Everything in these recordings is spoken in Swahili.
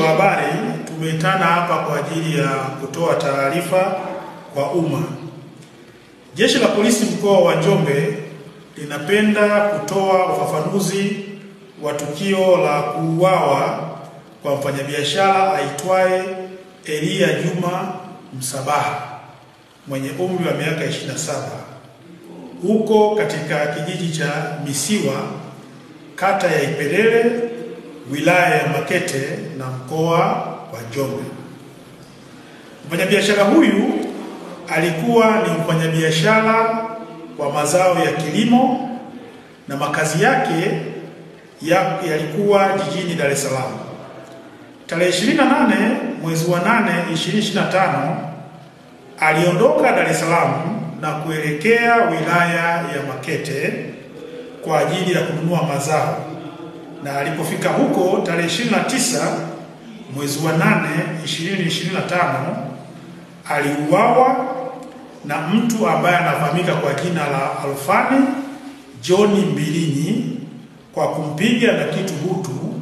wa habari tumeitana hapa kwa ajili ya kutoa taarifa kwa umma. Jeshi la Polisi mkoa wa Njombe linapenda kutoa ufafanuzi wa tukio la kuuawa kwa mfanyabiashara aitwaye Elia Juma Msabaha mwenye umri wa miaka 27 huko katika kijiji cha Misiwa, kata ya Ipelele, wilaya ya Makete na mkoa wa Njombe. Mfanyabiashara huyu alikuwa ni mfanyabiashara wa mazao ya kilimo na makazi yake yalikuwa jijini Dar es Salaam. Tarehe 28 mwezi wa 8 2025 aliondoka Dar es Salaam na kuelekea wilaya ya Makete kwa ajili ya kununua mazao, na alipofika huko tarehe 29 mwezi wa 8 2025 aliuawa na mtu ambaye anafahamika kwa jina la Alfani John Mbilinyi kwa kumpiga na kitu butu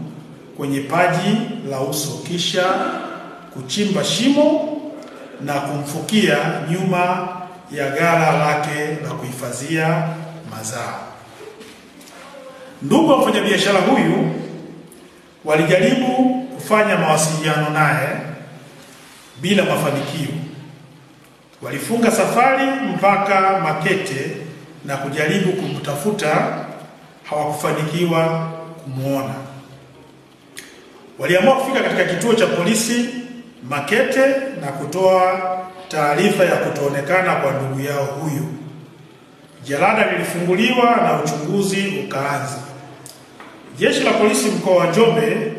kwenye paji la uso, kisha kuchimba shimo na kumfukia nyuma ya ghala lake la kuhifadhia mazao. Ndugu wa mfanyabiashara huyu walijaribu kufanya mawasiliano naye bila mafanikio. Walifunga safari mpaka Makete na kujaribu kumtafuta, hawakufanikiwa kumuona. Waliamua kufika katika kituo cha polisi Makete na kutoa taarifa ya kutoonekana kwa ndugu yao huyu. Jalada lilifunguliwa na uchunguzi ukaanza. Jeshi la Polisi mkoa wa Njombe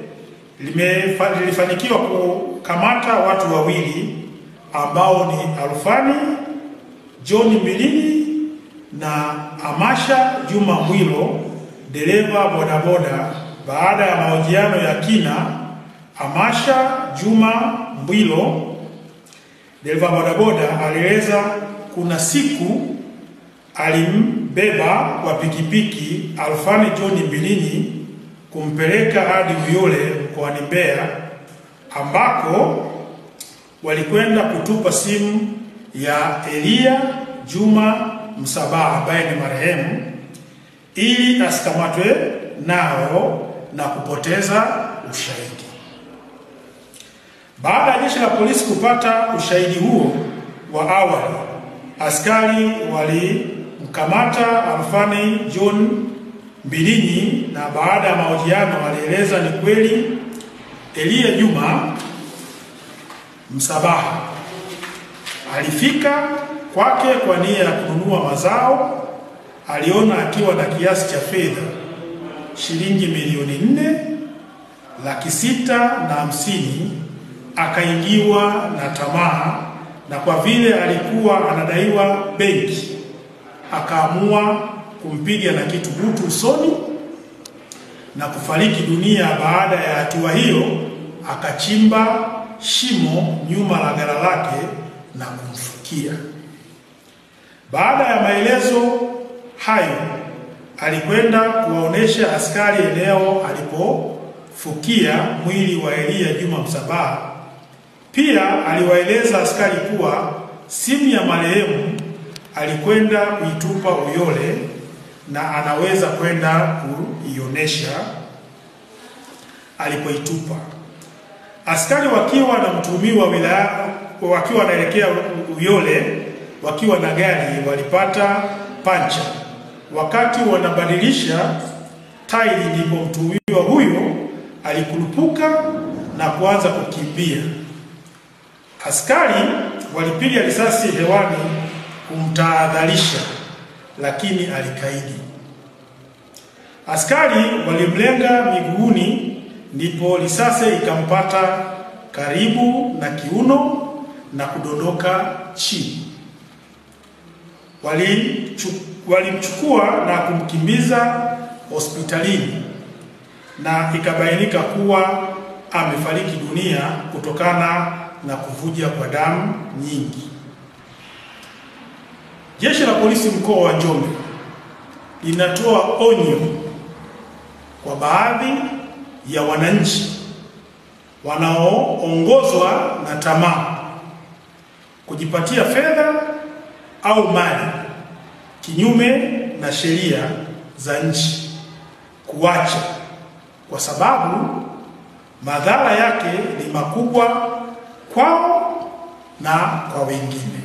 lilifanikiwa kukamata watu wawili ambao ni Alfani John Mbilinyi na Amasha Juma Mwilo, dereva bodaboda. Baada ya mahojiano ya kina, Amasha Juma Mwilo, dereva bodaboda, alieleza kuna siku alimbeba kwa pikipiki Alfani John Mbilinyi kumpeleka hadi Uyole mkoani Mbeya, ambako walikwenda kutupa simu ya Elia Juma Msabaha ambaye ni marehemu ili asikamatwe nao na kupoteza ushahidi. Baada ya jeshi la polisi kupata ushahidi huo wa awali, askari walimkamata Alfani John Mbilinyi, na baada ya mahojiano walieleza ni kweli Elia Juma Msabaha alifika kwake kwa nia ya kununua mazao. Aliona akiwa na kiasi cha fedha shilingi milioni 4,650,000, akaingiwa na tamaa, na kwa vile alikuwa anadaiwa benki akaamua kumpiga na kitu butu usoni na kufariki dunia. Baada ya hatua hiyo akachimba shimo nyuma la ghala lake na kumfukia. Baada ya maelezo hayo alikwenda kuwaonesha askari eneo alipofukia mwili wa Elia Juma Msabaha. Pia aliwaeleza askari kuwa simu ya marehemu alikwenda kuitupa Uyole na anaweza kwenda kuionesha alipoitupa. Askari wakiwa na mtuhumiwa wakiwa wanaelekea Uyole wakiwa na gari walipata pancha. Wakati wanabadilisha tairi ndipo mtuhumiwa huyo alikurupuka na kuanza kukimbia. Askari walipiga risasi hewani kumtahadharisha, lakini alikaidi. Askari walimlenga miguuni, ndipo risasi ikampata karibu na kiuno na kudondoka chini. Walimchukua na kumkimbiza hospitalini na ikabainika kuwa amefariki dunia kutokana na kuvuja kwa damu nyingi. Jeshi la Polisi mkoa wa Njombe linatoa onyo kwa baadhi ya wananchi wanaoongozwa na tamaa, kujipatia fedha au mali kinyume na sheria za nchi, kuacha, kwa sababu madhara yake ni makubwa kwao na kwa wengine.